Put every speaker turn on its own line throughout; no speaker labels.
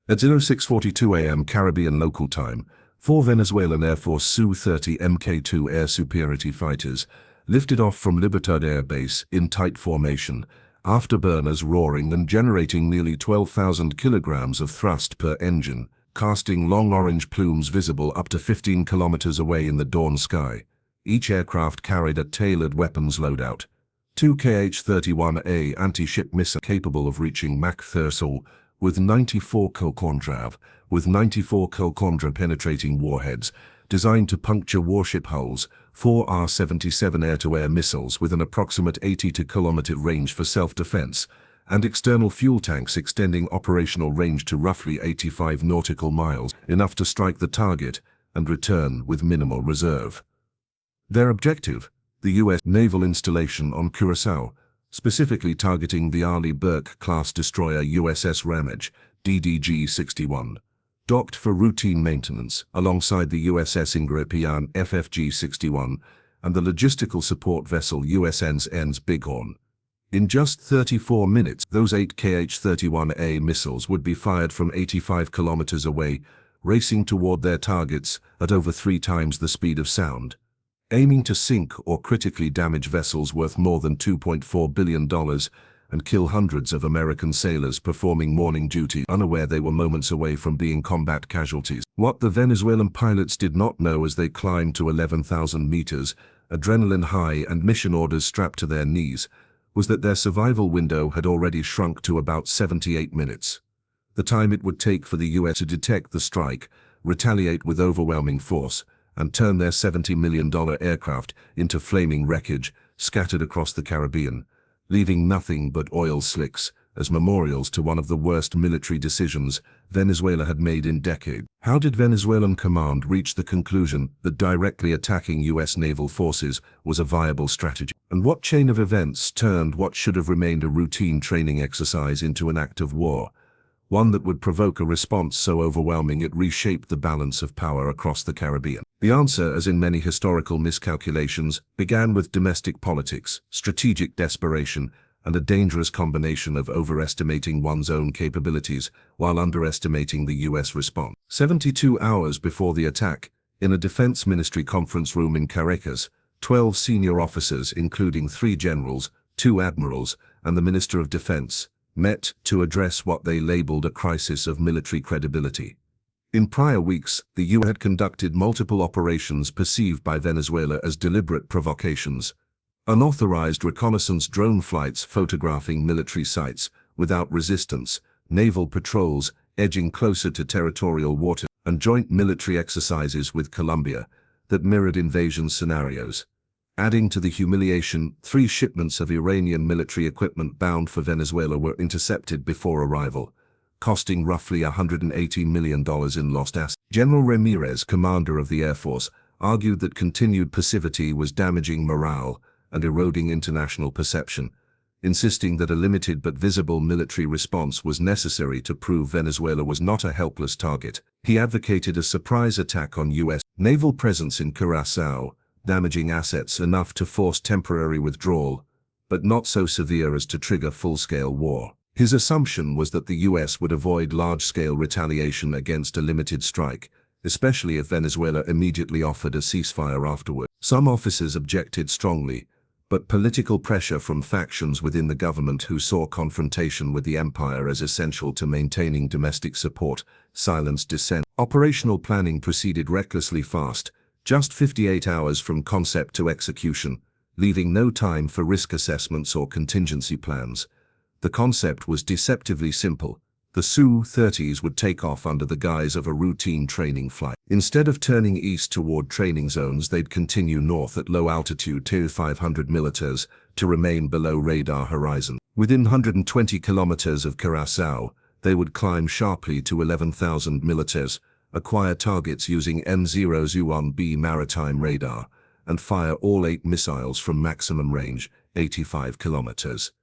At 06:42 a.m. Caribbean local time, 4 Venezuelan Air Force Su-30 Mk2 air superiority fighters lifted off from Libertad Air Base in tight formation, afterburners roaring and generating nearly 12,000 kilograms of thrust per engine, casting long orange plumes visible up to 15 kilometers away in the dawn sky. Each aircraft carried a tailored weapons loadout. 2 Kh-31A anti-ship missile capable of reaching Mach 30 with 94 kil penetrating warheads, designed to puncture warship hulls, 4 R-77 air-to-air missiles with an approximate 80-kilometer range for self-defense, and external fuel tanks extending operational range to roughly 85 nautical miles, enough to strike the target and return with minimal reserve. Their objective, the U.S. naval installation on Curaçao, specifically targeting the Arleigh Burke-class destroyer USS Ramage, DDG-61, docked for routine maintenance alongside the USS Ingrepian FFG-61 and the logistical support vessel USN's Bighorn. In just 34 minutes, those 8 Kh-31A missiles would be fired from 85 kilometers away, racing toward their targets at over 3 times the speed of sound, aiming to sink or critically damage vessels worth more than $2.4 billion and kill hundreds of American sailors performing morning duty, unaware they were moments away from being combat casualties. What the Venezuelan pilots did not know as they climbed to 11,000 meters, adrenaline high and mission orders strapped to their knees, was that their survival window had already shrunk to about 78 minutes. The time it would take for the U.S. to detect the strike, retaliate with overwhelming force, and turn their $70 million aircraft into flaming wreckage scattered across the Caribbean, leaving nothing but oil slicks as memorials to one of the worst military decisions Venezuela had made in decades. How did Venezuelan command reach the conclusion that directly attacking U.S. naval forces was a viable strategy? And what chain of events turned what should have remained a routine training exercise into an act of war? One that would provoke a response so overwhelming it reshaped the balance of power across the Caribbean. The answer, as in many historical miscalculations, began with domestic politics, strategic desperation, and a dangerous combination of overestimating one's own capabilities while underestimating the U.S. response. 72 hours before the attack, in a Defense Ministry conference room in Caracas, 12 senior officers, including 3 generals, 2 admirals, and the Minister of Defense, met to address what they labeled a crisis of military credibility. In prior weeks, the U.S. had conducted multiple operations perceived by Venezuela as deliberate provocations. Unauthorized reconnaissance drone flights photographing military sites without resistance, naval patrols edging closer to territorial waters, and joint military exercises with Colombia that mirrored invasion scenarios. Adding to the humiliation, 3 shipments of Iranian military equipment bound for Venezuela were intercepted before arrival, costing roughly $180 million in lost assets. General Ramirez, commander of the Air Force, argued that continued passivity was damaging morale and eroding international perception, insisting that a limited but visible military response was necessary to prove Venezuela was not a helpless target. He advocated a surprise attack on U.S. naval presence in Curaçao, damaging assets enough to force temporary withdrawal, but not so severe as to trigger full-scale war. His assumption was that the U.S. would avoid large-scale retaliation against a limited strike, especially if Venezuela immediately offered a ceasefire afterward. Some officers objected strongly, but political pressure from factions within the government who saw confrontation with the empire as essential to maintaining domestic support silenced dissent. Operational planning proceeded recklessly fast, just 58 hours from concept to execution, leaving no time for risk assessments or contingency plans. The concept was deceptively simple. The Su-30s would take off under the guise of a routine training flight. Instead of turning east toward training zones, they'd continue north at low altitude to 500 meters to remain below radar horizon. Within 120 kilometers of Curaçao, they would climb sharply to 11,000 meters, acquire targets using M0Z1B maritime radar, and fire all 8 missiles from maximum range, 85 kilometers.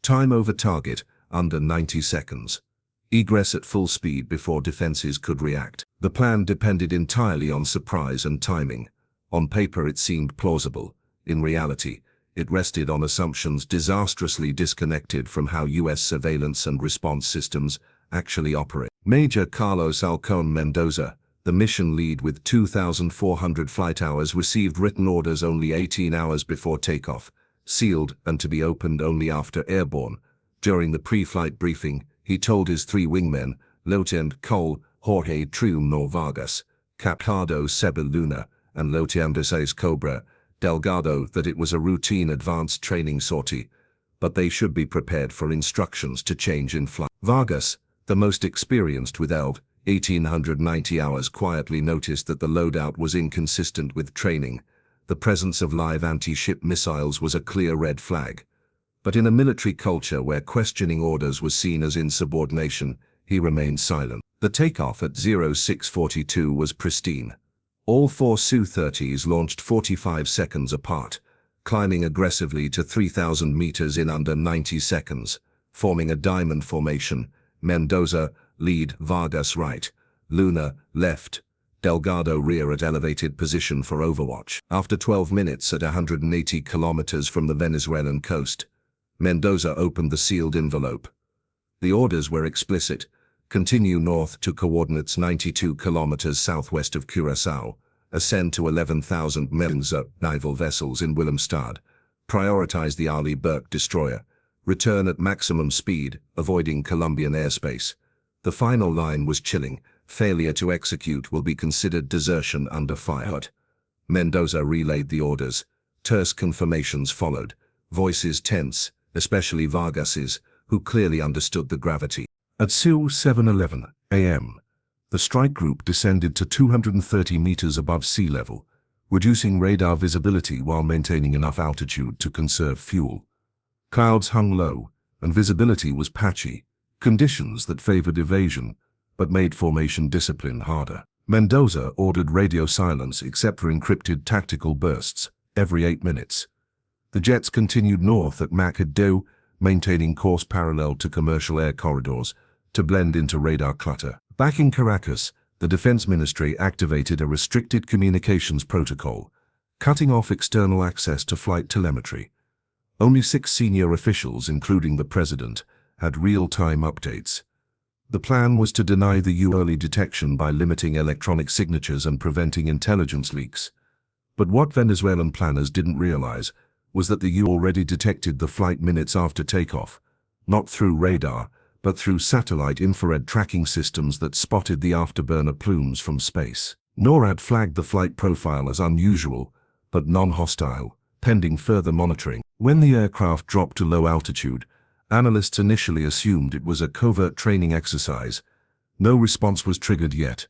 Time over target, under 90 seconds. Egress at full speed before defenses could react. The plan depended entirely on surprise and timing. On paper it seemed plausible. In reality, it rested on assumptions disastrously disconnected from how U.S. surveillance and response systems actually operate. Major Carlos Alcón Mendoza, the mission lead with 2,400 flight hours, received written orders only 18 hours before takeoff, sealed and to be opened only after airborne. During the pre-flight briefing, he told his three wingmen, Lieutenant Cole, Jorge Triuno Vargas, Capitado Seba Luna, and Lieutenant Seis Cobra Delgado, that it was a routine advanced training sortie, but they should be prepared for instructions to change in flight. Vargas, the most experienced with 1,890 hours, quietly noticed that the loadout was inconsistent with training. The presence of live anti-ship missiles was a clear red flag. But in a military culture where questioning orders was seen as insubordination, he remained silent. The takeoff at 0642 was pristine. All four Su-30s launched 45 seconds apart, climbing aggressively to 3,000 meters in under 90 seconds, forming a diamond formation. Mendoza, lead, Vargas right, Luna, left, Delgado rear at elevated position for overwatch. After 12 minutes at 180 kilometers from the Venezuelan coast, Mendoza opened the sealed envelope. The orders were explicit: continue north to coordinates 92 kilometers southwest of Curaçao, ascend to 11,000 meters naval vessels in Willemstad, prioritize the Arleigh Burke destroyer, return at maximum speed, avoiding Colombian airspace. The final line was chilling: failure to execute will be considered desertion under fire. Mendoza relayed the orders. Terse confirmations followed, voices tense, especially Vargas's, who clearly understood the gravity. At 7:11 a.m., the strike group descended to 230 meters above sea level, reducing radar visibility while maintaining enough altitude to conserve fuel. Clouds hung low, and visibility was patchy, conditions that favored evasion, but made formation discipline harder. Mendoza ordered radio silence except for encrypted tactical bursts, every 8 minutes. The jets continued north at Mach 2, maintaining course parallel to commercial air corridors, to blend into radar clutter. Back in Caracas, the Defense Ministry activated a restricted communications protocol, cutting off external access to flight telemetry. Only 6 senior officials, including the president, had real-time updates. The plan was to deny the U early detection by limiting electronic signatures and preventing intelligence leaks. But what Venezuelan planners didn't realize was that the U already detected the flight minutes after takeoff, not through radar, but through satellite infrared tracking systems that spotted the afterburner plumes from space. NORAD flagged the flight profile as unusual, but non-hostile, pending further monitoring. When the aircraft dropped to low altitude, analysts initially assumed it was a covert training exercise. No response was triggered yet.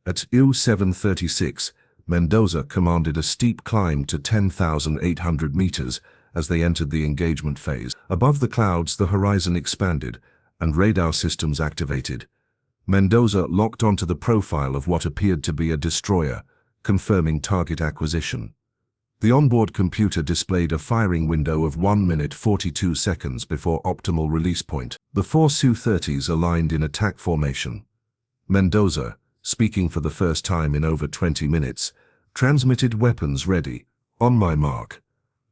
At 7:36, Mendoza commanded a steep climb to 10,800 meters as they entered the engagement phase. Above the clouds, the horizon expanded, and radar systems activated. Mendoza locked onto the profile of what appeared to be a destroyer, confirming target acquisition. The onboard computer displayed a firing window of 1 minute 42 seconds before optimal release point. The 4 Su-30s aligned in attack formation. Mendoza, speaking for the first time in over 20 minutes, transmitted weapons ready, on my mark.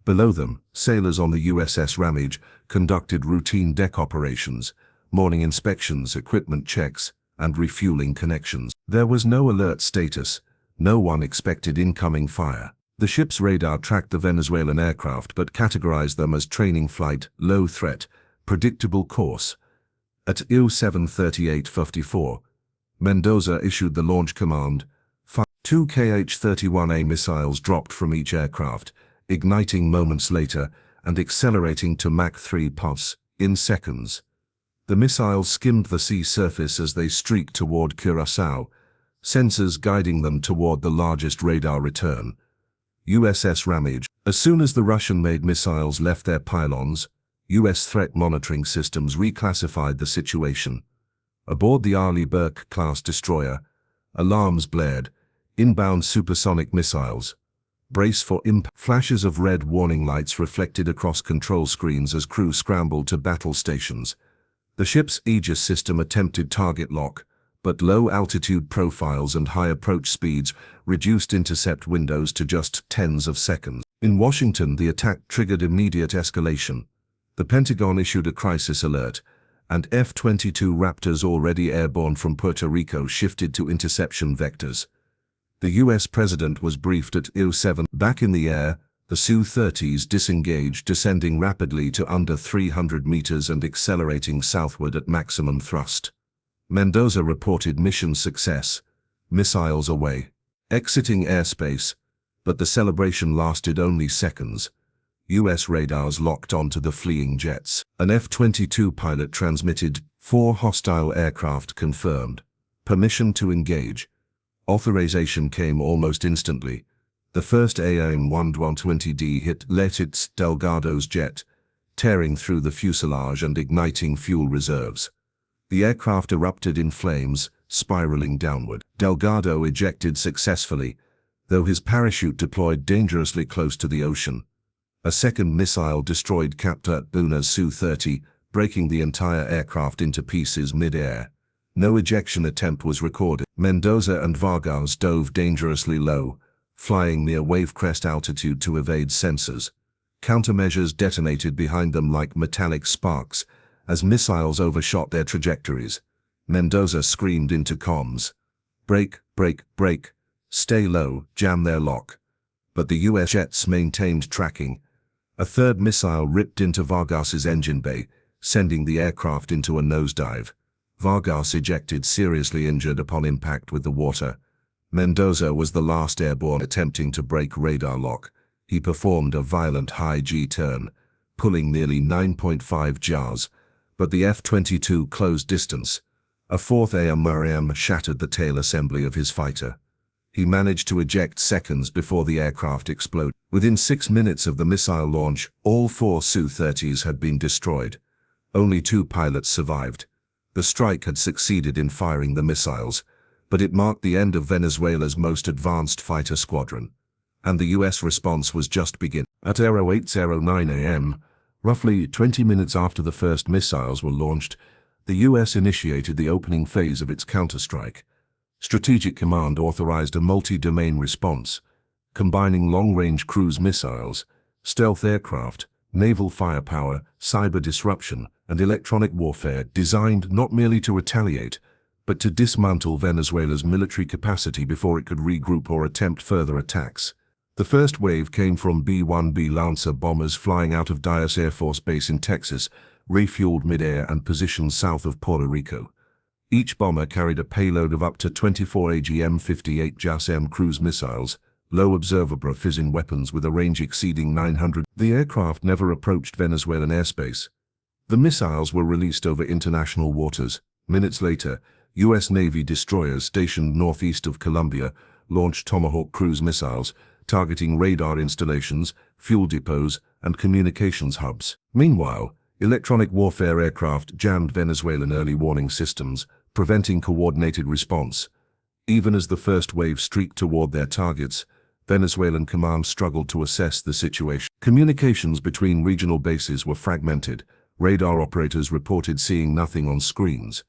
Below them, sailors on the USS Ramage conducted routine deck operations, morning inspections, equipment checks, and refueling connections. There was no alert status. No one expected incoming fire. The ship's radar tracked the Venezuelan aircraft but categorized them as training flight, low threat, predictable course. At 7:38:54, Mendoza issued the launch command. 2 KH-31A missiles dropped from each aircraft, igniting moments later and accelerating to Mach 3 pulse in seconds. The missiles skimmed the sea surface as they streaked toward Curaçao, sensors guiding them toward the largest radar return, USS Ramage. As soon as the Russian-made missiles left their pylons, U.S. threat monitoring systems reclassified the situation. Aboard the Arleigh Burke-class destroyer, alarms blared: inbound supersonic missiles. Brace for impact. Flashes of red warning lights reflected across control screens as crew scrambled to battle stations. The ship's Aegis system attempted target lock, but low-altitude profiles and high approach speeds reduced intercept windows to just tens of seconds. In Washington, the attack triggered immediate escalation. The Pentagon issued a crisis alert, and F-22 Raptors already airborne from Puerto Rico shifted to interception vectors. The U.S. president was briefed at 07. Back in the air, the Su-30s disengaged, descending rapidly to under 300 meters and accelerating southward at maximum thrust. Mendoza reported mission success, missiles away, exiting airspace, but the celebration lasted only seconds. U.S. radars locked onto the fleeing jets. An F-22 pilot transmitted 4 hostile aircraft confirmed. Permission to engage. Authorization came almost instantly. The first AIM-120D hit Letitz Delgado's jet, tearing through the fuselage and igniting fuel reserves. The aircraft erupted in flames, spiraling downward. Delgado ejected successfully, though his parachute deployed dangerously close to the ocean. A second missile destroyed Captain Buna's Su-30, breaking the entire aircraft into pieces mid-air. No ejection attempt was recorded. Mendoza and Vargas dove dangerously low, flying near wave crest altitude to evade sensors. Countermeasures detonated behind them like metallic sparks as missiles overshot their trajectories. Mendoza screamed into comms, "Brake, brake, brake, stay low, jam their lock." But the U.S. jets maintained tracking. A third missile ripped into Vargas's engine bay, sending the aircraft into a nosedive. Vargas ejected seriously injured upon impact with the water. Mendoza was the last airborne attempting to break radar lock. He performed a violent high G-turn, pulling nearly 9.5 jars, but the F-22 closed distance. A fourth AIM shattered the tail assembly of his fighter. He managed to eject seconds before the aircraft exploded. Within 6 minutes of the missile launch, all 4 Su-30s had been destroyed. Only 2 pilots survived. The strike had succeeded in firing the missiles, but it marked the end of Venezuela's most advanced fighter squadron. And the U.S. response was just beginning. At 0809 a.m., roughly 20 minutes after the first missiles were launched, the U.S. initiated the opening phase of its counterstrike. Strategic Command authorized a multi-domain response, combining long-range cruise missiles, stealth aircraft, naval firepower, cyber disruption, and electronic warfare designed not merely to retaliate, but to dismantle Venezuela's military capacity before it could regroup or attempt further attacks. The first wave came from B-1B Lancer bombers flying out of Dyess Air Force Base in Texas, refueled mid-air and positioned south of Puerto Rico. Each bomber carried a payload of up to 24 AGM-58 JASSM cruise missiles, low observable fizzing weapons with a range exceeding 900. The aircraft never approached Venezuelan airspace. The missiles were released over international waters. Minutes later, U.S. Navy destroyers stationed northeast of Colombia launched Tomahawk cruise missiles, targeting radar installations, fuel depots, and communications hubs. Meanwhile, electronic warfare aircraft jammed Venezuelan early warning systems, preventing coordinated response. Even as the first wave streaked toward their targets, Venezuelan command struggled to assess the situation. Communications between regional bases were fragmented. Radar operators reported seeing nothing on screens,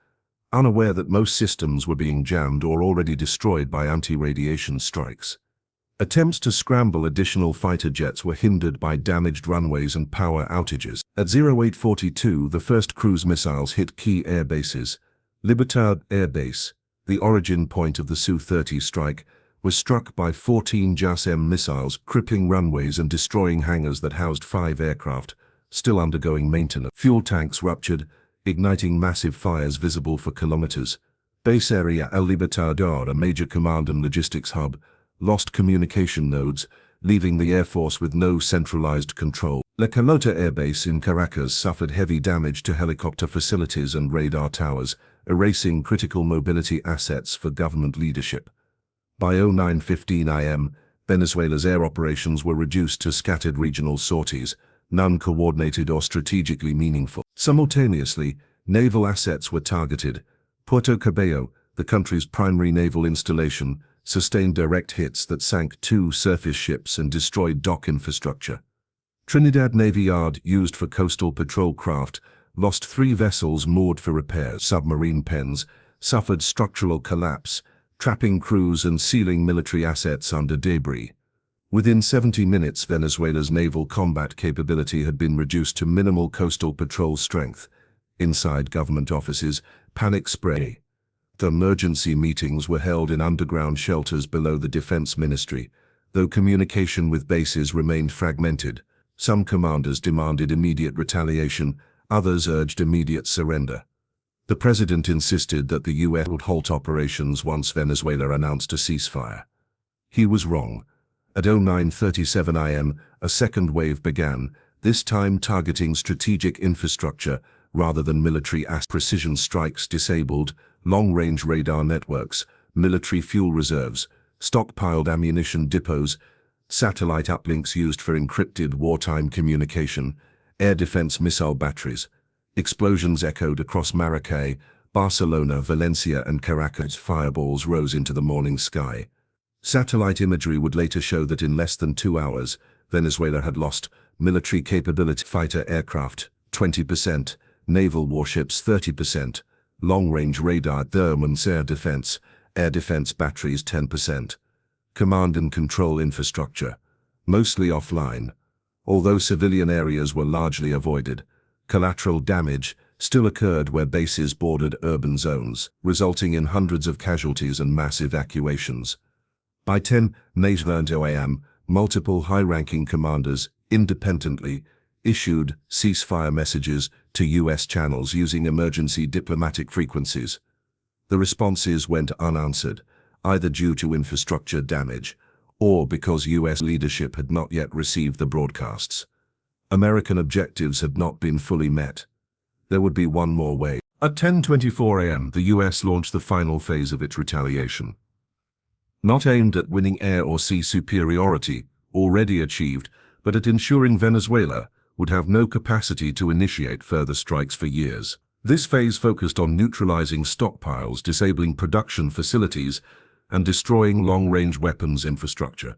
unaware that most systems were being jammed or already destroyed by anti-radiation strikes. Attempts to scramble additional fighter jets were hindered by damaged runways and power outages. At 0842, the first cruise missiles hit key air bases. Libertad Air Base, the origin point of the Su-30 strike, was struck by 14 JASSM missiles, crippling runways and destroying hangars that housed 5 aircraft, still undergoing maintenance. Fuel tanks ruptured, igniting massive fires visible for kilometers. Base area El Libertador, a major command and logistics hub, lost communication nodes, leaving the Air Force with no centralized control. La Carlota Air Base in Caracas suffered heavy damage to helicopter facilities and radar towers, erasing critical mobility assets for government leadership. By 09:15 am, Venezuela's air operations were reduced to scattered regional sorties, none coordinated or strategically meaningful. Simultaneously, naval assets were targeted. Puerto Cabello, the country's primary naval installation, sustained direct hits that sank 2 surface ships and destroyed dock infrastructure. Trinidad Navy Yard, used for coastal patrol craft, lost 3 vessels moored for repairs. Submarine pens suffered structural collapse, trapping crews and sealing military assets under debris. Within 70 minutes, Venezuela's naval combat capability had been reduced to minimal coastal patrol strength. Inside government offices, panic spread. The emergency meetings were held in underground shelters below the Defense Ministry, though communication with bases remained fragmented. Some commanders demanded immediate retaliation, others urged immediate surrender. The president insisted that the U.S. would halt operations once Venezuela announced a ceasefire. He was wrong. At 09:37 am, a second wave began, this time targeting strategic infrastructure rather than military precision strikes disabled long-range radar networks, military fuel reserves, stockpiled ammunition depots, satellite uplinks used for encrypted wartime communication, air defense missile batteries. Explosions echoed across Maracay, Barcelona, Valencia and Caracas. Fireballs rose into the morning sky. Satellite imagery would later show that in less than 2 hours, Venezuela had lost military capability: fighter aircraft, 20%, naval warships 30%, long-range radar, thermals, air defense batteries 10%. Command and control infrastructure, mostly offline. Although civilian areas were largely avoided, collateral damage still occurred where bases bordered urban zones, resulting in hundreds of casualties and mass evacuations. By 10:09 am, multiple high-ranking commanders, independently, issued ceasefire messages to U.S. channels using emergency diplomatic frequencies. The responses went unanswered, either due to infrastructure damage or because U.S. leadership had not yet received the broadcasts. American objectives had not been fully met. There would be one more wave. At 10:24 am, the U.S. launched the final phase of its retaliation. Not aimed at winning air or sea superiority, already achieved, but at ensuring Venezuela would have no capacity to initiate further strikes for years. This phase focused on neutralizing stockpiles, disabling production facilities, and destroying long-range weapons infrastructure.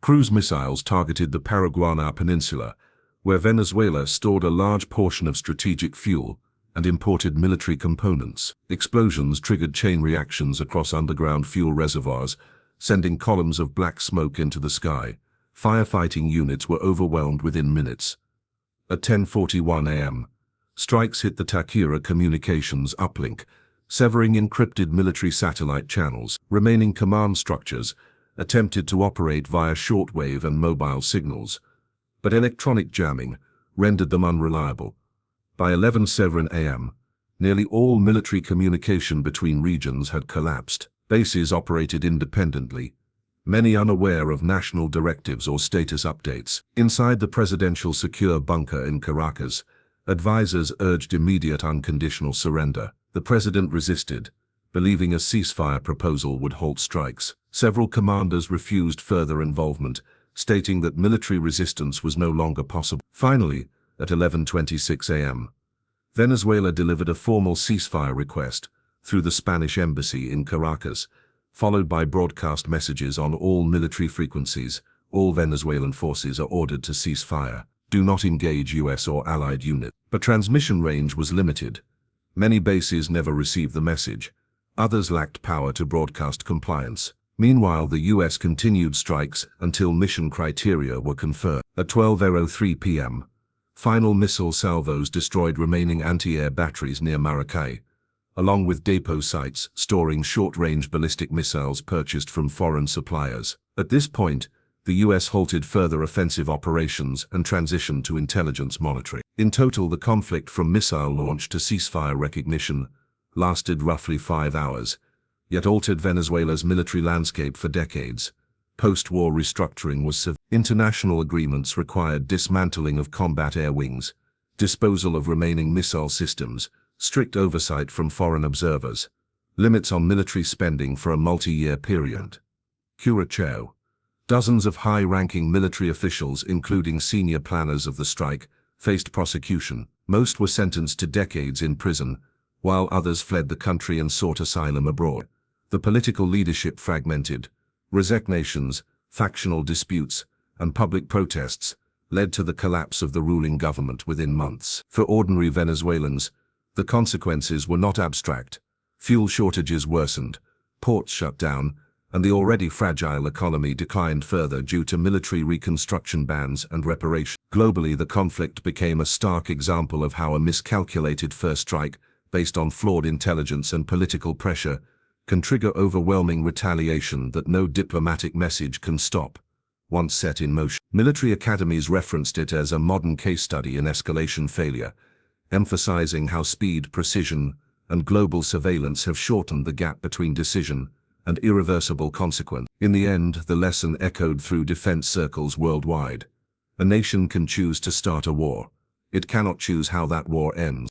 Cruise missiles targeted the Paraguaná Peninsula, where Venezuela stored a large portion of strategic fuel and imported military components. Explosions triggered chain reactions across underground fuel reservoirs, sending columns of black smoke into the sky. Firefighting units were overwhelmed within minutes. At 10:41 am, strikes hit the Takira communications uplink, severing encrypted military satellite channels. Remaining command structures attempted to operate via shortwave and mobile signals, but electronic jamming rendered them unreliable. By 11:07 am, nearly all military communication between regions had collapsed. Bases operated independently, many unaware of national directives or status updates. Inside the presidential secure bunker in Caracas, advisors urged immediate unconditional surrender. The president resisted, believing a ceasefire proposal would halt strikes. Several commanders refused further involvement, stating that military resistance was no longer possible. Finally, at 11:26 am, Venezuela delivered a formal ceasefire request through the Spanish embassy in Caracas, followed by broadcast messages on all military frequencies. All Venezuelan forces are ordered to cease fire. Do not engage U.S. or allied units. But transmission range was limited. Many bases never received the message. Others lacked power to broadcast compliance. Meanwhile, the U.S. continued strikes until mission criteria were confirmed. At 12:03 p.m., final missile salvos destroyed remaining anti-air batteries near Maracay, along with depot sites storing short-range ballistic missiles purchased from foreign suppliers. At this point, the U.S. halted further offensive operations and transitioned to intelligence monitoring. In total, the conflict from missile launch to ceasefire recognition lasted roughly 5 hours, yet altered Venezuela's military landscape for decades. Post-war restructuring was severe. International agreements required dismantling of combat air wings, disposal of remaining missile systems, strict oversight from foreign observers, limits on military spending for a multi-year period. Curacao. Dozens of high-ranking military officials, including senior planners of the strike, faced prosecution. Most were sentenced to decades in prison, while others fled the country and sought asylum abroad. The political leadership fragmented. Resignations, factional disputes, and public protests led to the collapse of the ruling government within months. For ordinary Venezuelans, the consequences were not abstract. Fuel shortages worsened, ports shut down, and the already fragile economy declined further due to military reconstruction bans and reparations. Globally, the conflict became a stark example of how a miscalculated first strike, based on flawed intelligence and political pressure, can trigger overwhelming retaliation that no diplomatic message can stop. Once set in motion, military academies referenced it as a modern case study in escalation failure, emphasizing how speed, precision, and global surveillance have shortened the gap between decision and irreversible consequence. In the end, the lesson echoed through defense circles worldwide. A nation can choose to start a war. It cannot choose how that war ends.